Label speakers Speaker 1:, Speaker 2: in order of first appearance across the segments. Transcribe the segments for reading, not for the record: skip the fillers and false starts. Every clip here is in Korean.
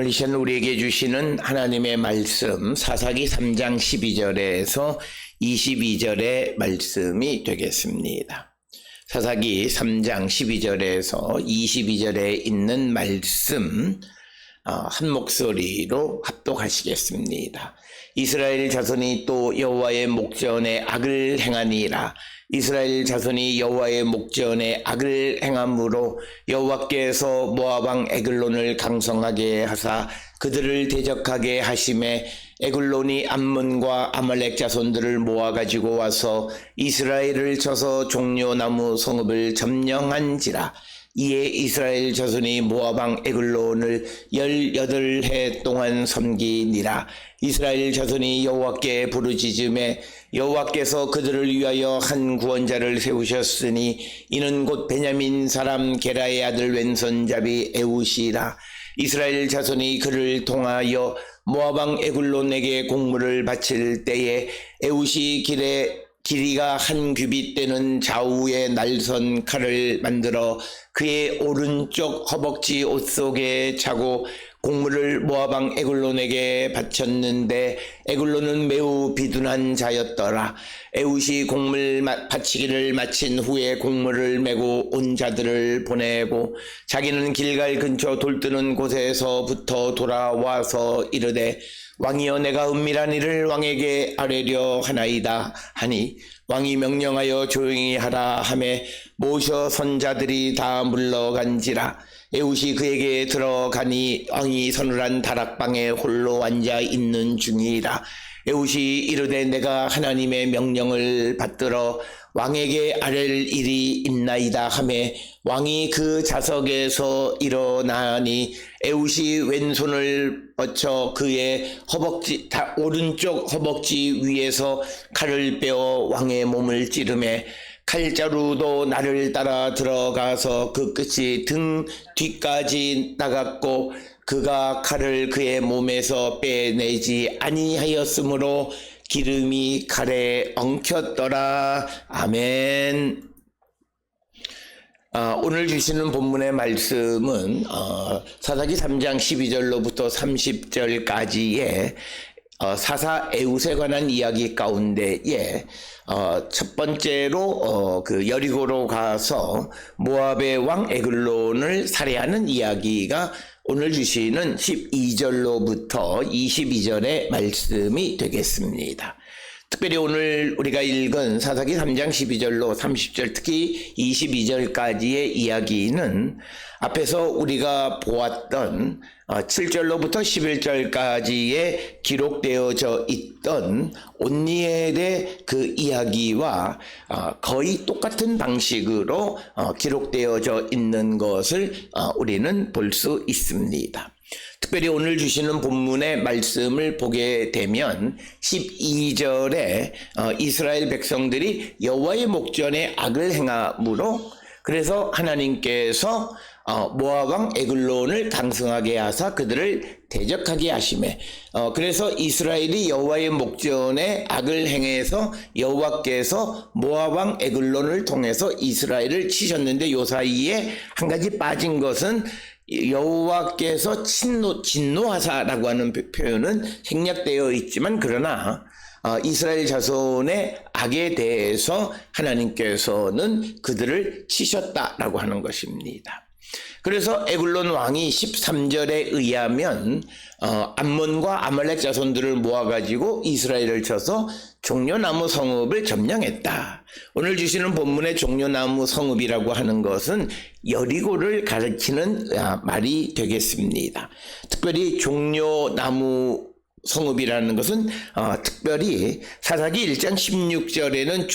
Speaker 1: 오늘 이 시간 우리에게 주시는 하나님의 말씀 사사기 3장 12절에서 22절의 말씀이 되겠습니다. 사사기 3장 12절에서 22절에 있는 말씀 한 목소리로 합독하시겠습니다. 이스라엘 자손이 또 여호와의 목전에 악을 행하니라. 이스라엘 자손이 여호와의 목전에 악을 행함으로 여호와께서 모압 왕 에글론을 강성하게 하사 그들을 대적하게 하심에 에글론이 암몬과 아말렉 자손들을 모아가지고 와서 이스라엘을 쳐서 종려나무 성읍을 점령한지라. 이에 이스라엘 자손이 모압 왕 에글론을 18해 동안 섬기니라. 이스라엘 자손이 여호와께 부르짖음에 여호와께서 그들을 위하여 한 구원자를 세우셨으니 이는 곧 베냐민 사람 게라의 아들 왼손잡이 에웃이라. 이스라엘 자손이 그를 통하여 모압 왕 에글론에게 공물을 바칠 때에 에웃이 길이가 한 규빗 되는 좌우의 날선 칼을 만들어 그의 오른쪽 허벅지 옷 속에 차고 공물을 모압 왕 에글론에게 바쳤는데 에글론은 매우 비둔한 자였더라. 에웃이 공물 바치기를 마친 후에 공물을 메고 온 자들을 보내고 자기는 길갈 근처 돌뜨는 곳에서부터 돌아와서 이르되 왕이여 내가 은밀한 일을 왕에게 아뢰려 하나이다 하니 왕이 명령하여 조용히 하라 하매 모셔 선자들이 다 물러간지라. 에웃이 그에게 들어가니 왕이 서늘한 다락방에 홀로 앉아 있는 중이라. 에웃이 이르되 내가 하나님의 명령을 받들어 왕에게 아랠 일이 있나이다 하매 왕이 그 자석에서 일어나니 에웃이 왼손을 뻗쳐 그의 오른쪽 허벅지 위에서 칼을 빼어 왕의 몸을 찌르매 칼자루도 나를 따라 들어가서 그 끝이 등 뒤까지 나갔고 그가 칼을 그의 몸에서 빼내지 아니하였으므로 기름이 칼에 엉켰더라. 아멘. 오늘 주시는 본문의 말씀은 사사기 3장 12절로부터 30절까지의 사사 에웃에 관한 이야기 가운데에 첫 번째로 그 여리고로 가서 모압의 왕 에글론을 살해하는 이야기가 오늘 주시는 12절로부터 22절의 말씀이 되겠습니다. 특별히 오늘 우리가 읽은 사사기 3장 12절로 30절 특히 22절까지의 이야기는 앞에서 우리가 보았던 7절로부터 11절까지에 기록되어져 있던 온니엘의 그 이야기와 거의 똑같은 방식으로 기록되어져 있는 것을 우리는 볼 수 있습니다. 특별히 오늘 주시는 본문의 말씀을 보게 되면 12절에 이스라엘 백성들이 여호와의 목전에 악을 행함으로 그래서 하나님께서 모압 왕 에글론을 강성하게 하사 그들을 대적하게 하시매 그래서 이스라엘이 여호와의 목전에 악을 행해서 여호와께서 모압 왕 에글론을 통해서 이스라엘을 치셨는데 요 사이에 한 가지 빠진 것은 여호와께서 진노하사라고 하는 표현은 생략되어 있지만 그러나 이스라엘 자손의 악에 대해서 하나님께서는 그들을 치셨다라고 하는 것입니다. 그래서 에글론 왕이 13절에 의하면 암몬과 아말렉 자손들을 모아가지고 이스라엘을 쳐서 종려나무 성읍을 점령했다. 오늘 주시는 본문의 종려나무 성읍이라고 하는 것은 여리고를 가리키는 말이 되겠습니다. 특별히 종려나무 성읍이라는 것은 특별히 사사기 1장 16절에는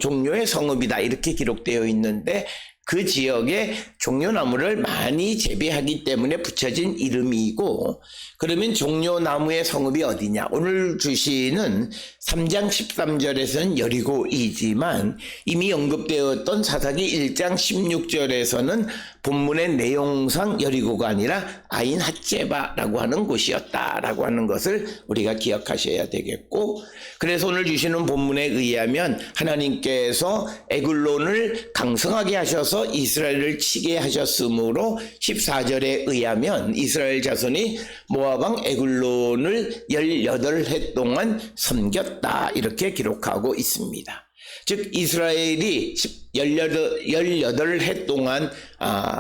Speaker 1: 종려의 성읍이다 이렇게 기록되어 있는데 그 지역에 종려나무를 많이 재배하기 때문에 붙여진 이름이고 그러면 종려나무의 성읍이 어디냐? 오늘 주시는 3장 13절에서는 여리고이지만 이미 언급되었던 사사기 1장 16절에서는 본문의 내용상 여리고가 아니라 아인 핫제바라고 하는 곳이었다라고 하는 것을 우리가 기억하셔야 되겠고, 그래서 오늘 주시는 본문에 의하면 하나님께서 에글론을 강성하게 하셔서 이스라엘을 치게 하셨으므로 14절에 의하면 이스라엘 자손이 모압 왕 에글론을 18해 동안 섬겼다, 이렇게 기록하고 있습니다. 즉 이스라엘이 18해 동안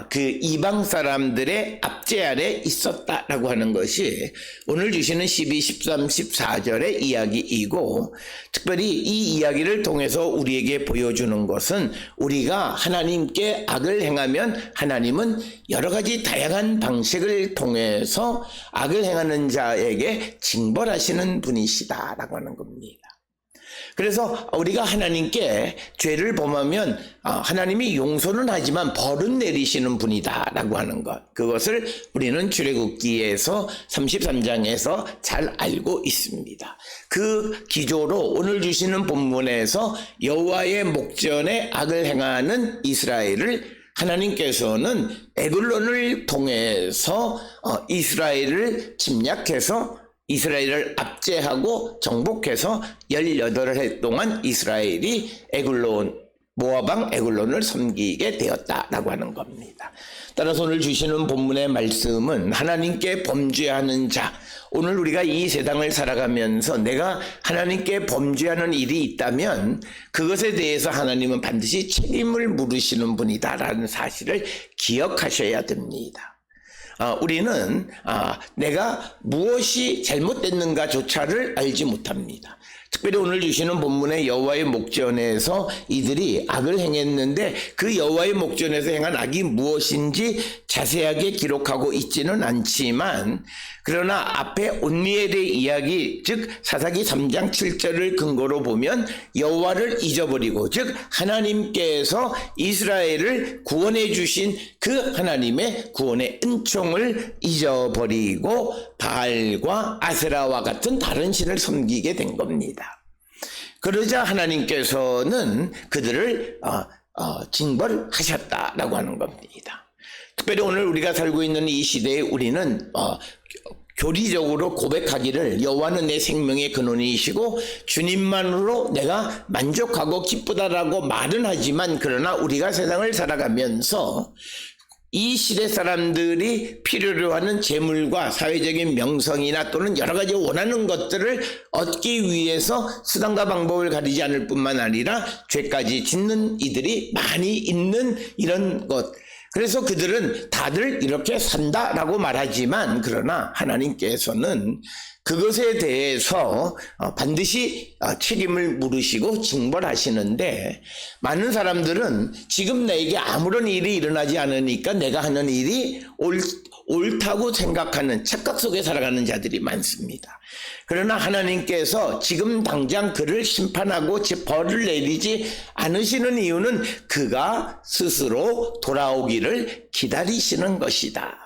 Speaker 1: 그 이방 사람들의 압제 아래 있었다라고 하는 것이 오늘 주시는 12, 13, 14절의 이야기이고, 특별히 이 이야기를 통해서 우리에게 보여주는 것은 우리가 하나님께 악을 행하면 하나님은 여러 가지 다양한 방식을 통해서 악을 행하는 자에게 징벌하시는 분이시다라고 하는 겁니다. 그래서 우리가 하나님께 죄를 범하면 하나님이 용서는 하지만 벌은 내리시는 분이다라고 하는 것, 그것을 우리는 출애굽기에서 33장에서 잘 알고 있습니다. 그 기조로 오늘 주시는 본문에서 여호와의 목전에 악을 행하는 이스라엘을 하나님께서는 에글론을 통해서 이스라엘을 침략해서 이스라엘을 압제하고 정복해서 18해 동안 이스라엘이 모압 왕 에글론을 섬기게 되었다라고 하는 겁니다. 따라서 오늘 주시는 본문의 말씀은 하나님께 범죄하는 자, 오늘 우리가 이 세상을 살아가면서 내가 하나님께 범죄하는 일이 있다면 그것에 대해서 하나님은 반드시 책임을 물으시는 분이다라는 사실을 기억하셔야 됩니다. 우리는 내가 무엇이 잘못됐는가조차를 알지 못합니다. 특별히 오늘 주시는 본문의 여호와의 목전에서 이들이 악을 행했는데 그 여호와의 목전에서 행한 악이 무엇인지 자세하게 기록하고 있지는 않지만, 그러나 앞에 온니엘의 이야기, 즉 사사기 3장 7절을 근거로 보면 여호와를 잊어버리고, 즉 하나님께서 이스라엘을 구원해 주신 그 하나님의 구원의 은총을 잊어버리고 바알과 아세라와 같은 다른 신을 섬기게 된 겁니다. 그러자 하나님께서는 그들을 징벌하셨다라고 하는 겁니다. 특별히 오늘 우리가 살고 있는 이 시대에 우리는 교리적으로 고백하기를 여호와는 내 생명의 근원이시고 주님만으로 내가 만족하고 기쁘다라고 말은 하지만, 그러나 우리가 세상을 살아가면서 이 시대 사람들이 필요로 하는 재물과 사회적인 명성이나 또는 여러 가지 원하는 것들을 얻기 위해서 수단과 방법을 가리지 않을 뿐만 아니라 죄까지 짓는 이들이 많이 있는 이런 것, 그래서 그들은 다들 이렇게 산다라고 말하지만, 그러나 하나님께서는 그것에 대해서 반드시 책임을 물으시고 징벌하시는데, 많은 사람들은 지금 내게 아무런 일이 일어나지 않으니까 내가 하는 일이 옳다고 생각하는 착각 속에 살아가는 자들이 많습니다. 그러나 하나님께서 지금 당장 그를 심판하고 벌을 내리지 않으시는 이유는 그가 스스로 돌아오기를 기다리시는 것이다.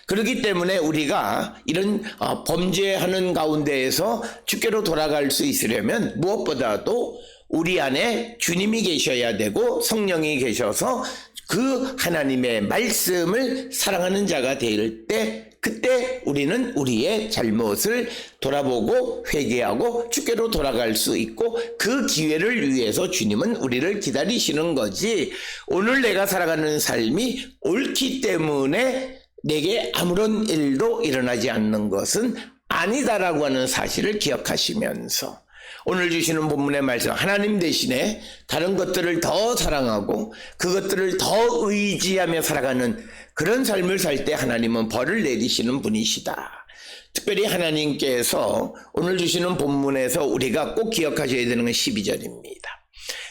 Speaker 1: 그렇기 때문에 우리가 이런 범죄하는 가운데에서 주께로 돌아갈 수 있으려면 무엇보다도 우리 안에 주님이 계셔야 되고 성령이 계셔서 그 하나님의 말씀을 사랑하는 자가 될 때, 그때 우리는 우리의 잘못을 돌아보고 회개하고 주께로 돌아갈 수 있고, 그 기회를 위해서 주님은 우리를 기다리시는 거지, 오늘 내가 살아가는 삶이 옳기 때문에 내게 아무런 일도 일어나지 않는 것은 아니다라고 하는 사실을 기억하시면서 오늘 주시는 본문의 말씀, 하나님 대신에 다른 것들을 더 사랑하고 그것들을 더 의지하며 살아가는 그런 삶을 살 때 하나님은 벌을 내리시는 분이시다. 특별히 하나님께서 오늘 주시는 본문에서 우리가 꼭 기억하셔야 되는 건 12절입니다.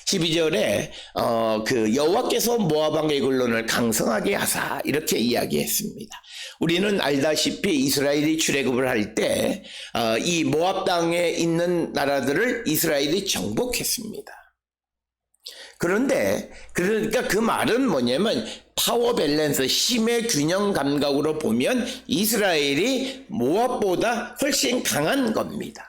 Speaker 1: 12절에 그 여호와께서 모압 왕 에글론을 강성하게 하사 이렇게 이야기했습니다. 우리는 알다시피 이스라엘이 출애굽을 할 때 이 모압 땅에 있는 나라들을 이스라엘이 정복했습니다. 그런데 그러니까 그 말은 뭐냐면 파워 밸런스, 힘의 균형 감각으로 보면 이스라엘이 모압보다 훨씬 강한 겁니다.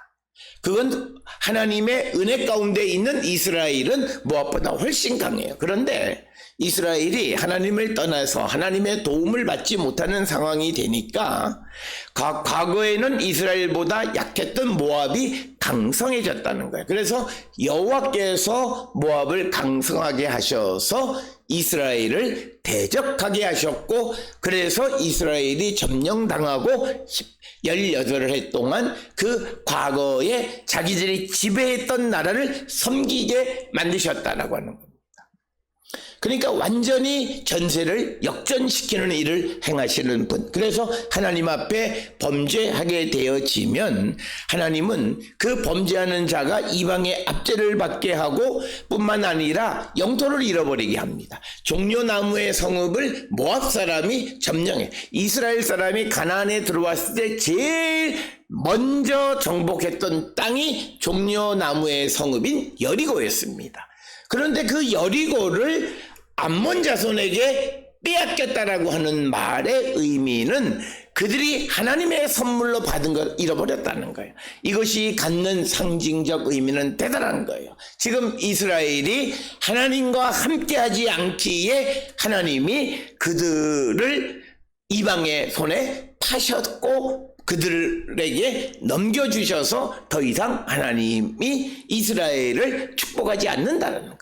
Speaker 1: 그건 하나님의 은혜 가운데 있는 이스라엘은 모압보다 훨씬 강해요. 그런데 이스라엘이 하나님을 떠나서 하나님의 도움을 받지 못하는 상황이 되니까 과거에는 이스라엘보다 약했던 모압이 강성해졌다는 거예요. 그래서 여호와께서 모압을 강성하게 하셔서 이스라엘을 대적하게 하셨고, 그래서 이스라엘이 점령당하고 18해 동안 그 과거에 자기들이 지배했던 나라를 섬기게 만드셨다라고 하는 겁니다. 그러니까 완전히 전세를 역전시키는 일을 행하시는 분. 그래서 하나님 앞에 범죄하게 되어지면 하나님은 그 범죄하는 자가 이방의 압제를 받게 하고 뿐만 아니라 영토를 잃어버리게 합니다. 종려나무의 성읍을 모압 사람이 점령해. 이스라엘 사람이 가나안에 들어왔을 때 제일 먼저 정복했던 땅이 종려나무의 성읍인 여리고였습니다. 그런데 그 여리고를 암몬 자손에게 빼앗겼다라고 하는 말의 의미는 그들이 하나님의 선물로 받은 걸 잃어버렸다는 거예요. 이것이 갖는 상징적 의미는 대단한 거예요. 지금 이스라엘이 하나님과 함께하지 않기에 하나님이 그들을 이방의 손에 파셨고 그들에게 넘겨주셔서 더 이상 하나님이 이스라엘을 축복하지 않는다는 거예요.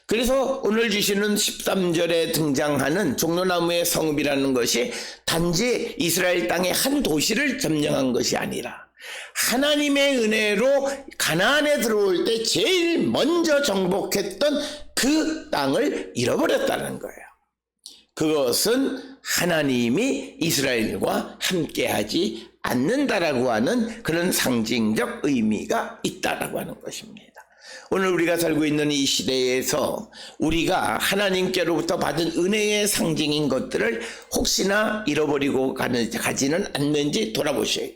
Speaker 1: 그래서 오늘 주시는 13절에 등장하는 종려나무의 성읍이라는 것이 단지 이스라엘 땅의 한 도시를 점령한 것이 아니라 하나님의 은혜로 가나안에 들어올 때 제일 먼저 정복했던 그 땅을 잃어버렸다는 거예요. 그것은 하나님이 이스라엘과 함께하지 않는다라고 하는 그런 상징적 의미가 있다라고 하는 것입니다. 오늘 우리가 살고 있는 이 시대에서 우리가 하나님께로부터 받은 은혜의 상징인 것들을 혹시나 잃어버리고 가지는 않는지 돌아보셔야 돼요.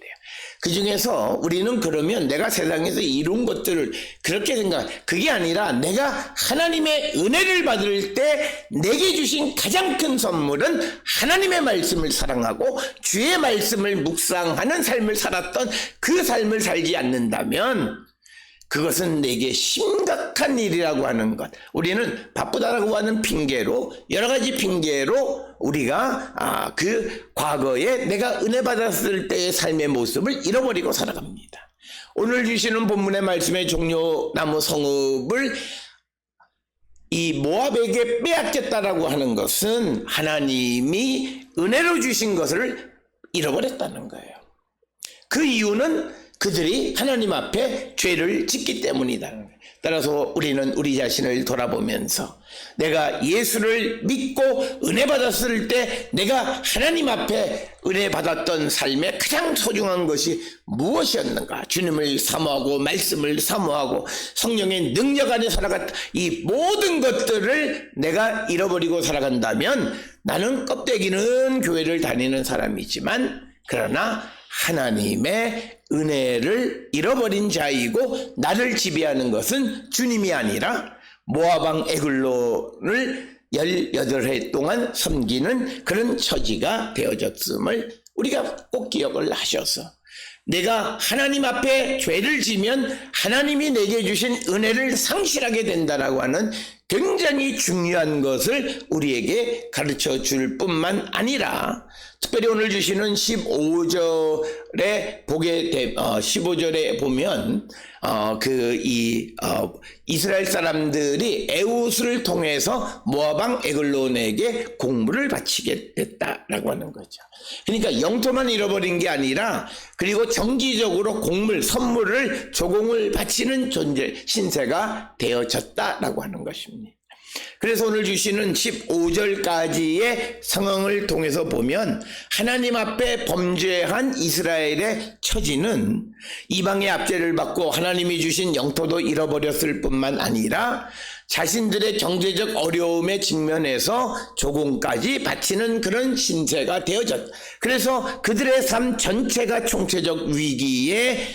Speaker 1: 그 중에서 우리는 그러면 내가 세상에서 이룬 것들을 그렇게 그게 아니라 내가 하나님의 은혜를 받을 때 내게 주신 가장 큰 선물은 하나님의 말씀을 사랑하고 주의 말씀을 묵상하는 삶을 살았던 그 삶을 살지 않는다면 그것은 내게 심각한 일이라고 하는 것. 우리는 바쁘다라고 하는 핑계로, 여러 가지 핑계로 우리가 그 과거에 내가 은혜 받았을 때의 삶의 모습을 잃어버리고 살아갑니다. 오늘 주시는 본문의 말씀의 종려나무 성읍을 이 모압에게 빼앗겼다라고 하는 것은 하나님이 은혜로 주신 것을 잃어버렸다는 거예요. 그 이유는 그들이 하나님 앞에 죄를 짓기 때문이다. 따라서 우리는 우리 자신을 돌아보면서 내가 예수를 믿고 은혜 받았을 때 내가 하나님 앞에 은혜 받았던 삶의 가장 소중한 것이 무엇이었는가? 주님을 사모하고 말씀을 사모하고 성령의 능력 안에 살아갔다. 이 모든 것들을 내가 잃어버리고 살아간다면 나는 껍데기는 교회를 다니는 사람이지만 그러나 하나님의 은혜를 잃어버린 자이고 나를 지배하는 것은 주님이 아니라 모압왕 에글론을 18해 동안 섬기는 그런 처지가 되어졌음을 우리가 꼭 기억을 하셔서 내가 하나님 앞에 죄를 지면 하나님이 내게 주신 은혜를 상실하게 된다라고 하는 굉장히 중요한 것을 우리에게 가르쳐 줄 뿐만 아니라 특별히 오늘 주시는 15절에 보면 이스라엘 사람들이 에웃을 통해서 모압왕 에글론에게 공물을 바치게 됐다라고 하는 거죠. 그러니까 영토만 잃어버린 게 아니라 그리고 정기적으로 공물, 선물을 조공을 바치는 존재, 신세가 되어졌다라고 하는 것입니다. 그래서 오늘 주시는 15절까지의 상황을 통해서 보면 하나님 앞에 범죄한 이스라엘의 처지는 이방의 압제를 받고 하나님이 주신 영토도 잃어버렸을 뿐만 아니라 자신들의 경제적 어려움에 직면해서 조공까지 바치는 그런 신세가 되어졌다. 그래서 그들의 삶 전체가 총체적 위기에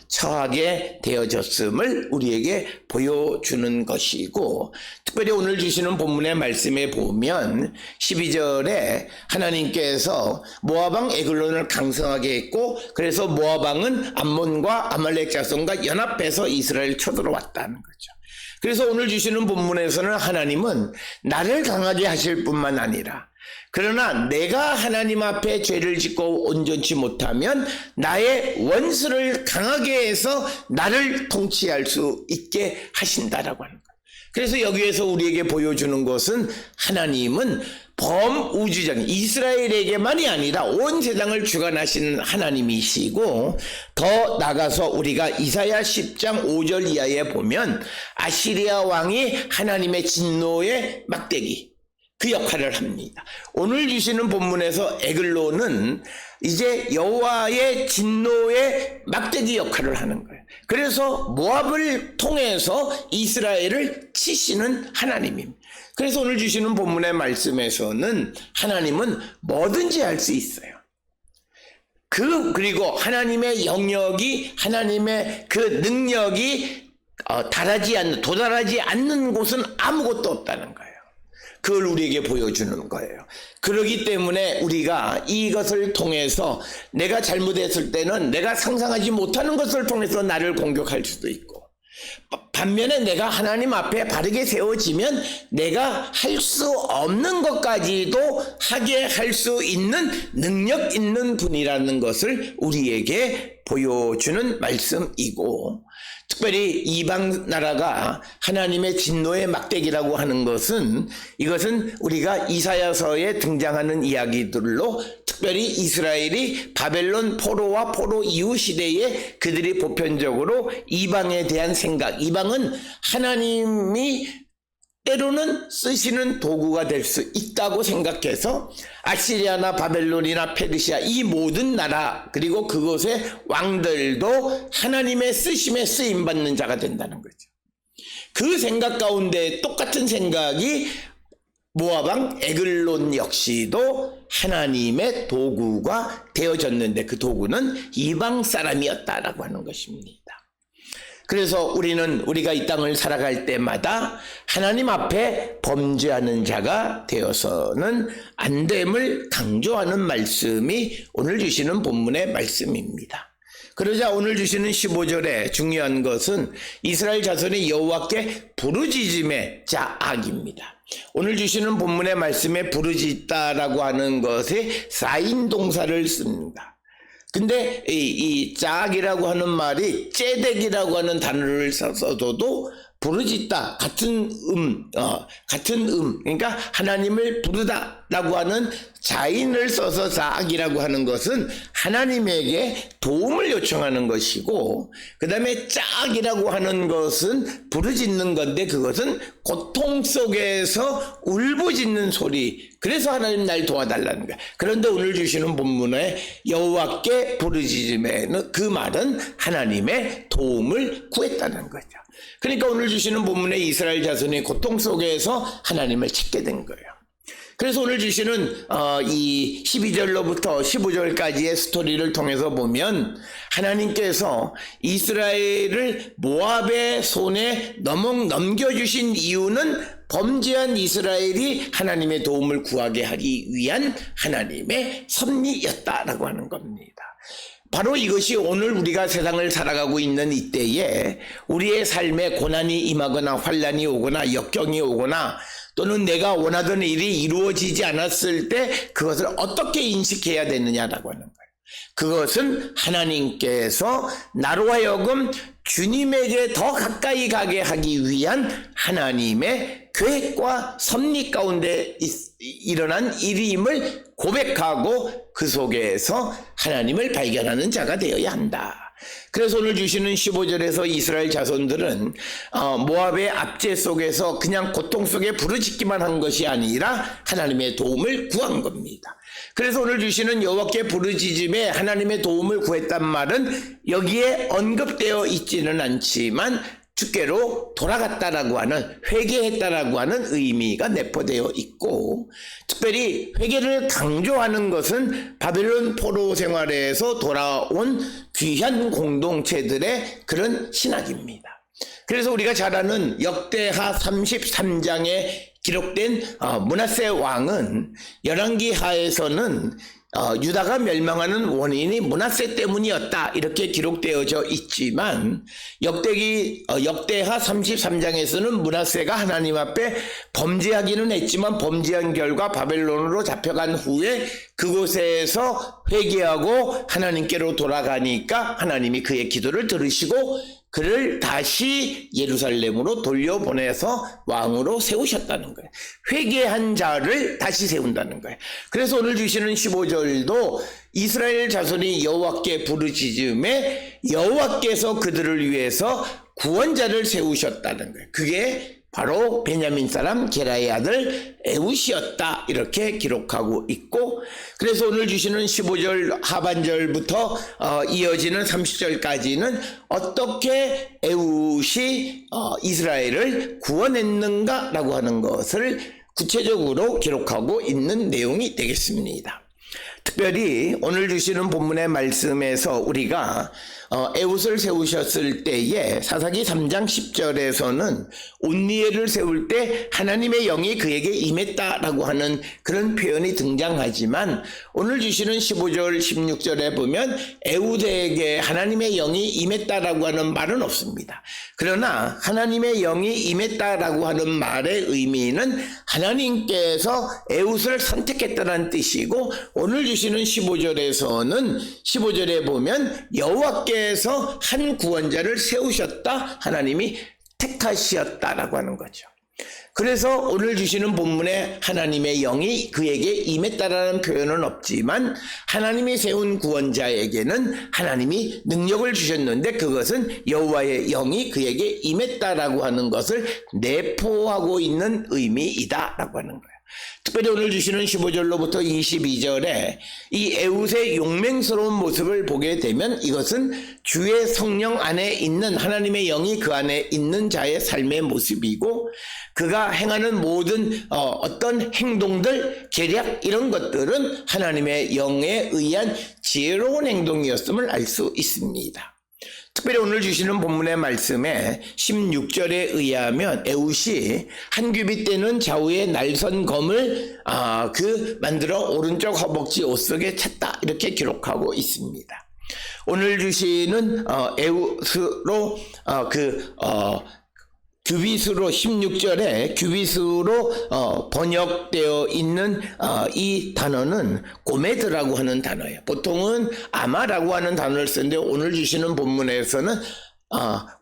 Speaker 1: 처하게 되어졌음을 우리에게 보여주는 것이고, 특별히 오늘 주시는 본문의 말씀에 보면 12절에 하나님께서 모압왕 에글론을 강성하게 했고, 그래서 모압왕은 암몬과 아말렉 자손과 연합해서 이스라엘을 쳐들어왔다는 거죠. 그래서 오늘 주시는 본문에서는 하나님은 나를 강하게 하실 뿐만 아니라, 그러나 내가 하나님 앞에 죄를 짓고 온전치 못하면 나의 원수를 강하게 해서 나를 통치할 수 있게 하신다라고 하는 거예요. 그래서 여기에서 우리에게 보여주는 것은 하나님은 범우주적인 이스라엘에게만이 아니라 온 세상을 주관하시는 하나님이시고, 더 나가서 우리가 이사야 10장 5절 이하에 보면 아시리아 왕이 하나님의 진노의 막대기, 그 역할을 합니다. 오늘 주시는 본문에서 에글론은 이제 여호와의 진노의 막대기 역할을 하는 거예요. 그래서 모압을 통해서 이스라엘을 치시는 하나님입니다. 그래서 오늘 주시는 본문의 말씀에서는 하나님은 뭐든지 할 수 있어요. 그리고 하나님의 영역이, 하나님의 그 능력이 도달하지 않는 곳은 아무것도 없다는 거예요. 그걸 우리에게 보여주는 거예요. 그렇기 때문에 우리가 이것을 통해서 내가 잘못했을 때는 내가 상상하지 못하는 것을 통해서 나를 공격할 수도 있고, 반면에 내가 하나님 앞에 바르게 세워지면 내가 할 수 없는 것까지도 하게 할 수 있는 능력 있는 분이라는 것을 우리에게 보여주는 말씀이고, 특별히 이방 나라가 하나님의 진노의 막대기라고 하는 것은, 이것은 우리가 이사야서에 등장하는 이야기들로, 특별히 이스라엘이 바벨론 포로와 포로 이후 시대에 그들이 보편적으로 이방에 대한 생각, 이방은 하나님이 때로는 쓰시는 도구가 될 수 있다고 생각해서 아시리아나 바벨론이나 페르시아 이 모든 나라, 그리고 그곳의 왕들도 하나님의 쓰심에 쓰임받는 자가 된다는 거죠. 그 생각 가운데 똑같은 생각이 모압왕 에글론 역시도 하나님의 도구가 되어졌는데, 그 도구는 이방 사람이었다라고 하는 것입니다. 그래서 우리가 이 땅을 살아갈 때마다 하나님 앞에 범죄하는 자가 되어서는 안 됨을 강조하는 말씀이 오늘 주시는 본문의 말씀입니다. 그러자 오늘 주시는 15절에 중요한 것은 이스라엘 자손이 여호와께 부르짖음의 자악입니다. 오늘 주시는 본문의 말씀에 부르짖다라고 하는 것에 사인 동사를 씁니다. 근데 이 짝이라고 하는 말이 째덱이라고 하는 단어를 써도 부르짖다, 같은 그러니까 하나님을 부르다라고 하는 자인을 써서 짝이라고 하는 것은 하나님에게 도움을 요청하는 것이고, 그 다음에 짝이라고 하는 것은 부르짖는 건데, 그것은 고통 속에서 울부짖는 소리, 그래서 하나님 날 도와달라는 거야. 그런데 오늘 주시는 본문에 여호와께 부르짖음에는 그 말은 하나님의 도움을 구했다는 거죠. 그러니까 오늘 주시는 본문에 이스라엘 자손이 고통 속에서 하나님을 찾게 된 거예요. 그래서 오늘 주시는 이 12절로부터 15절까지의 스토리를 통해서 보면 하나님께서 이스라엘을 모압의 손에 넘겨주신 이유는 범죄한 이스라엘이 하나님의 도움을 구하게 하기 위한 하나님의 섭리였다라고 하는 겁니다. 바로 이것이 오늘 우리가 세상을 살아가고 있는 이때에 우리의 삶에 고난이 임하거나 환난이 오거나 역경이 오거나 또는 내가 원하던 일이 이루어지지 않았을 때 그것을 어떻게 인식해야 되느냐라고 하는 거예요. 그것은 하나님께서 나로 하여금 주님에게 더 가까이 가게 하기 위한 하나님의 계획과 섭리 가운데 일어난 일임을 고백하고 그 속에서 하나님을 발견하는 자가 되어야 한다. 그래서 오늘 주시는 15절에서 이스라엘 자손들은 모압의 압제 속에서 그냥 고통 속에 부르짖기만 한 것이 아니라 하나님의 도움을 구한 겁니다. 그래서 오늘 주시는 여호와께 부르짖음에 하나님의 도움을 구했단 말은 여기에 언급되어 있지는 않지만 주께로 돌아갔다라고 하는, 회개했다라고 하는 의미가 내포되어 있고, 특별히 회개를 강조하는 것은 바벨론 포로 생활에서 돌아온 귀한 공동체들의 그런 신학입니다. 그래서 우리가 잘 아는 역대하 33장에 기록된 므낫세 왕은 열왕기 하에서는 유다가 멸망하는 원인이 므낫세 때문이었다 이렇게 기록되어져 있지만, 역대하 33장에서는 므낫세가 하나님 앞에 범죄하기는 했지만 범죄한 결과 바벨론으로 잡혀간 후에 그곳에서 회개하고 하나님께로 돌아가니까 하나님이 그의 기도를 들으시고 그를 다시 예루살렘으로 돌려보내서 왕으로 세우셨다는 거예요. 회개한 자를 다시 세운다는 거예요. 그래서 오늘 주시는 15절도 이스라엘 자손이 여호와께 부르짖음에 여호와께서 그들을 위해서 구원자를 세우셨다는 거예요. 그게 바로 베냐민 사람 게라의 아들 에웃이었다 이렇게 기록하고 있고, 그래서 오늘 주시는 15절 하반절부터 이어지는 30절까지는 어떻게 에웃이 이스라엘을 구원했는가라고 하는 것을 구체적으로 기록하고 있는 내용이 되겠습니다. 특별히 오늘 주시는 본문의 말씀에서 우리가 에웃을 세우셨을 때에 사사기 3장 10절에서는 온니엘을 세울 때 하나님의 영이 그에게 임했다라고 하는 그런 표현이 등장하지만, 오늘 주시는 15절 16절에 보면 에웃에게 하나님의 영이 임했다라고 하는 말은 없습니다. 그러나 하나님의 영이 임했다라고 하는 말의 의미는 하나님께서 에웃을 선택했다는 뜻이고, 오늘 주시는 15절에서는 15절에 보면 여호와께서 한 구원자를 세우셨다, 하나님이 택하시었다라고 하는 거죠. 그래서 오늘 주시는 본문에 하나님의 영이 그에게 임했다라는 표현은 없지만, 하나님이 세운 구원자에게는 하나님이 능력을 주셨는데 그것은 여호와의 영이 그에게 임했다라고 하는 것을 내포하고 있는 의미이다라고 하는 거예요. 특별히 오늘 주시는 15절로부터 22절에 이 에웃의 용맹스러운 모습을 보게 되면 이것은 주의 성령 안에 있는 하나님의 영이 그 안에 있는 자의 삶의 모습이고, 그가 행하는 모든 어떤 행동들, 계략 이런 것들은 하나님의 영에 의한 지혜로운 행동이었음을 알 수 있습니다. 특별히 오늘 주시는 본문의 말씀에 16절에 의하면 에웃이 한 규빗 되는 좌우의 날선 검을 만들어 오른쪽 허벅지 옷 속에 찼다 이렇게 기록하고 있습니다. 오늘 주시는 에웃으로 규빗으로 16절에 규빗으로 번역되어 있는 이 단어는 고메드라고 하는 단어예요. 보통은 아마라고 하는 단어를 쓰는데 오늘 주시는 본문에서는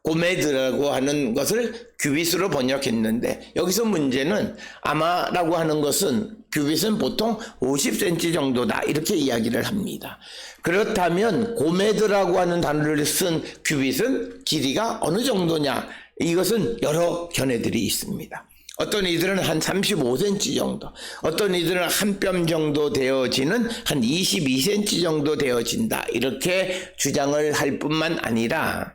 Speaker 1: 고메드라고 하는 것을 규빗으로 번역했는데, 여기서 문제는 아마라고 하는 것은 규빗은 보통 50cm 정도다 이렇게 이야기를 합니다. 그렇다면 고메드라고 하는 단어를 쓴 규빗은 길이가 어느 정도냐, 이것은 여러 견해들이 있습니다. 어떤 이들은 한 35cm 정도, 어떤 이들은 한 뼘 정도 되어지는 한 22cm 정도 되어진다 이렇게 주장을 할 뿐만 아니라,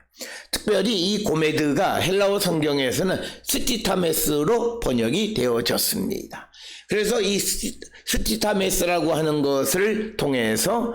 Speaker 1: 특별히 이 고메드가 헬라어 성경에서는 스티타메스로 번역이 되어졌습니다. 그래서 이 스티타메스라고 하는 것을 통해서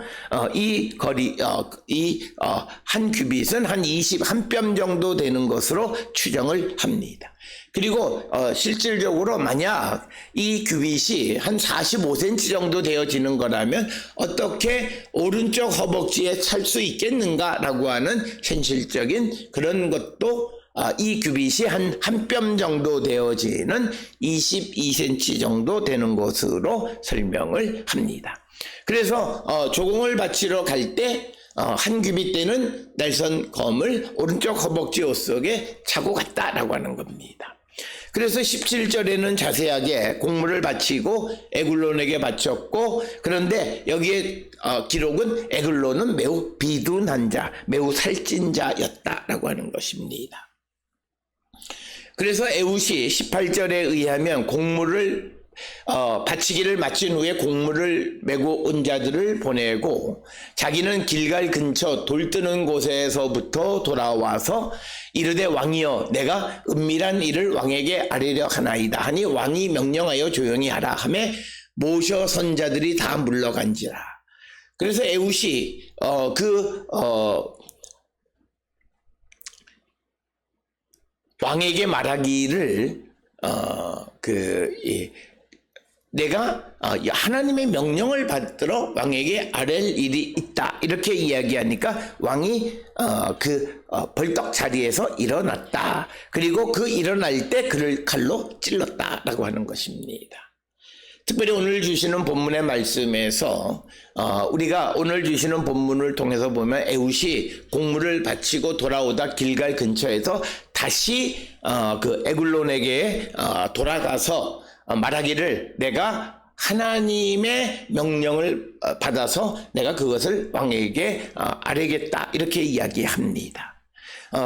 Speaker 1: 한 규빗은 한 21뼘 정도 되는 것으로 추정을 합니다. 그리고 실질적으로 만약 이 규빗이 한 45cm 정도 되어지는 거라면 어떻게 오른쪽 허벅지에 찰 수 있겠는가라고 하는 현실적인 그런 것도 이 규빗이 한 뼘 정도 되어지는 22cm 정도 되는 것으로 설명을 합니다. 그래서 조공을 바치러 갈 때 한 규빗 되는 날선 검을 오른쪽 허벅지 옷 속에 차고 갔다라고 하는 겁니다. 그래서 17절에는 자세하게 공물을 바치고 에글론에게 바쳤고, 그런데 여기에 기록은 에글론은 매우 비둔한 자, 매우 살찐 자였다라고 하는 것입니다. 그래서 에웃이 18절에 의하면 공물을 바치기를 마친 후에 곡물을 메고 온 자들을 보내고 자기는 길갈 근처 돌 뜨는 곳에서부터 돌아와서 이르되 왕이여 내가 은밀한 일을 왕에게 아뢰려 하나이다 하니 왕이 명령하여 조용히 하라 하매 모셔 선자들이 다 물러간지라. 그래서 에훗이 왕에게 말하기를 내가 하나님의 명령을 받들어 왕에게 아랠 일이 있다 이렇게 이야기하니까 왕이 벌떡 자리에서 일어났다. 그리고 그 일어날 때 그를 칼로 찔렀다라고 하는 것입니다. 특별히 오늘 주시는 본문의 말씀에서 우리가 오늘 주시는 본문을 통해서 보면 에훗이 곡물을 바치고 돌아오다 길갈 근처에서 다시 에글론에게 돌아가서 말하기를 내가 하나님의 명령을 받아서 내가 그것을 왕에게 아뢰겠다 이렇게 이야기합니다.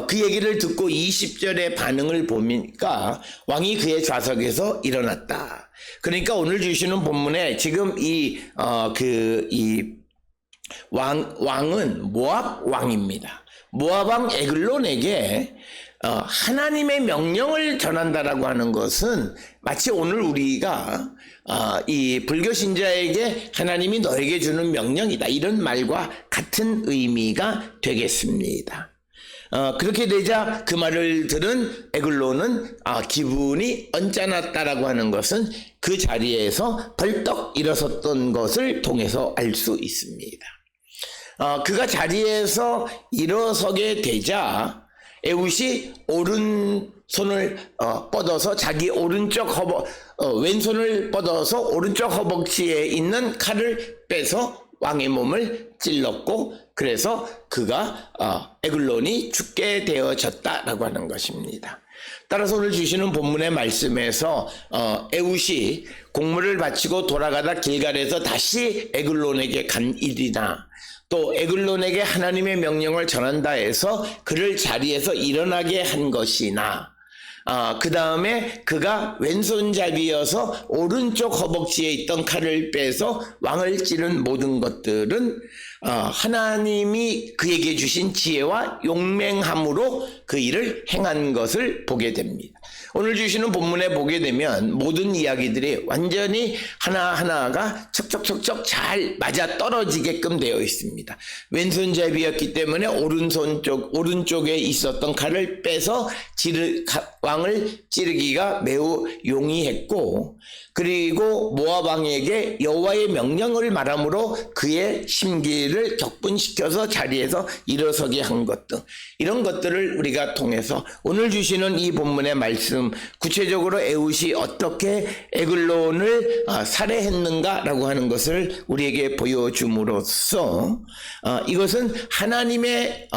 Speaker 1: 그 얘기를 듣고 20절의 반응을 보니까 왕이 그의 좌석에서 일어났다. 그러니까 오늘 주시는 본문에 지금 왕은 모압 왕입니다. 모압 왕 에글론에게 하나님의 명령을 전한다라고 하는 것은 마치 오늘 우리가 이 불교 신자에게 하나님이 너에게 주는 명령이다 이런 말과 같은 의미가 되겠습니다. 그렇게 되자 그 말을 들은 에글론은 기분이 언짢았다라고 하는 것은 그 자리에서 벌떡 일어섰던 것을 통해서 알 수 있습니다. 그가 자리에서 일어서게 되자 에훗이 오른손을 뻗어서 자기 왼손을 뻗어서 오른쪽 허벅지에 있는 칼을 빼서 왕의 몸을 찔렀고 그래서 그가 에글론이 죽게 되어졌다라고 하는 것입니다. 따라서 오늘 주시는 본문의 말씀에서 에훗이 곡물을 바치고 돌아가다 길갈에서 다시 에글론에게 간 일이나 또 에글론에게 하나님의 명령을 전한다 해서 그를 자리에서 일어나게 한 것이나 그 다음에 그가 왼손잡이여서 오른쪽 허벅지에 있던 칼을 빼서 왕을 찌른 모든 것들은 하나님이 그에게 주신 지혜와 용맹함으로 그 일을 행한 것을 보게 됩니다. 오늘 주시는 본문에 보게 되면 모든 이야기들이 완전히 하나하나가 척척척척 잘 맞아 떨어지게끔 되어 있습니다. 왼손잡이였기 때문에 오른쪽에 있었던 칼을 빼서 왕을 찌르기가 매우 용이했고 그리고 모압 왕에게 여호와의 명령을 말함으로 그의 심기를 격분시켜서 자리에서 일어서게 한 것 등 이런 것들을 우리가 통해서 오늘 주시는 이 본문의 말씀 구체적으로 에훗이 어떻게 에글론을 살해했는가라고 하는 것을 우리에게 보여줌으로써 이것은 하나님의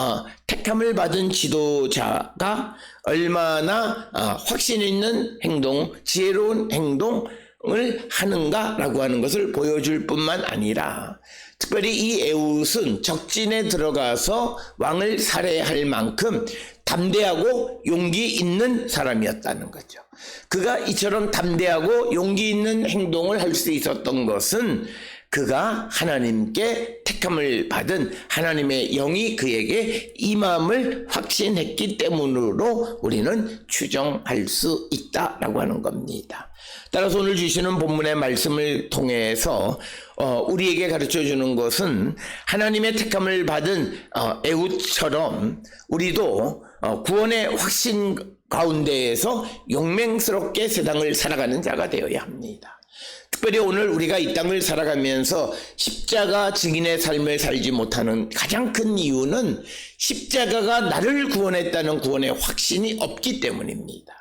Speaker 1: 택함을 받은 지도자가 얼마나 확신 있는 행동, 지혜로운 행동을 하는가라고 하는 것을 보여줄 뿐만 아니라 특별히 이 에훗은 적진에 들어가서 왕을 살해할 만큼 담대하고 용기 있는 사람이었다는 거죠. 그가 이처럼 담대하고 용기 있는 행동을 할 수 있었던 것은 그가 하나님께 택함을 받은 하나님의 영이 그에게 임함을 확신했기 때문으로 우리는 추정할 수 있다라고 하는 겁니다. 따라서 오늘 주시는 본문의 말씀을 통해서 우리에게 가르쳐 주는 것은 하나님의 택함을 받은 에훗처럼 우리도 구원의 확신 가운데에서 용맹스럽게 세상을 살아가는 자가 되어야 합니다. 특별히 오늘 우리가 이 땅을 살아가면서 십자가 증인의 삶을 살지 못하는 가장 큰 이유는 십자가가 나를 구원했다는 구원의 확신이 없기 때문입니다.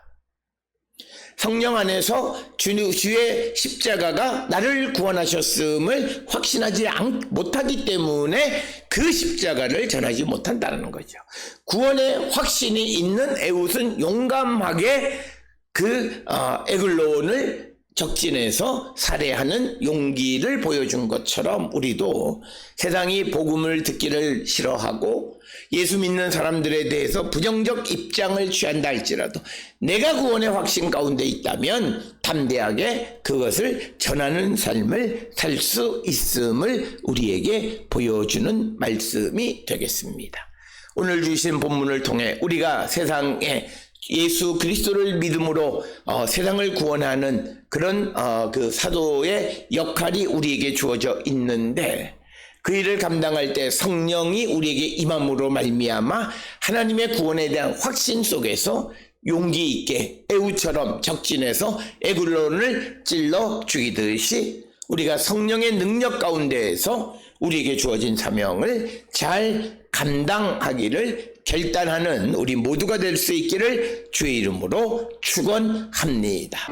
Speaker 1: 성령 안에서 주의 십자가가 나를 구원하셨음을 확신하지 못하기 때문에 그 십자가를 전하지 못한다는 거죠. 구원의 확신이 있는 에훗은 용감하게 에글론을 적진에서 살해하는 용기를 보여준 것처럼 우리도 세상이 복음을 듣기를 싫어하고 예수 믿는 사람들에 대해서 부정적 입장을 취한다 할지라도 내가 구원의 확신 가운데 있다면 담대하게 그것을 전하는 삶을 살 수 있음을 우리에게 보여주는 말씀이 되겠습니다. 오늘 주신 본문을 통해 우리가 세상에 예수 그리스도를 믿음으로 세상을 구원하는 그런 그 사도의 역할이 우리에게 주어져 있는데 그 일을 감당할 때 성령이 우리에게 임함으로 말미암아 하나님의 구원에 대한 확신 속에서 용기 있게 에우처럼 적진에서 에굴론을 찔러 죽이듯이 우리가 성령의 능력 가운데에서 우리에게 주어진 사명을 잘 감당하기를 결단하는 우리 모두가 될 수 있기를 주의 이름으로 축원합니다.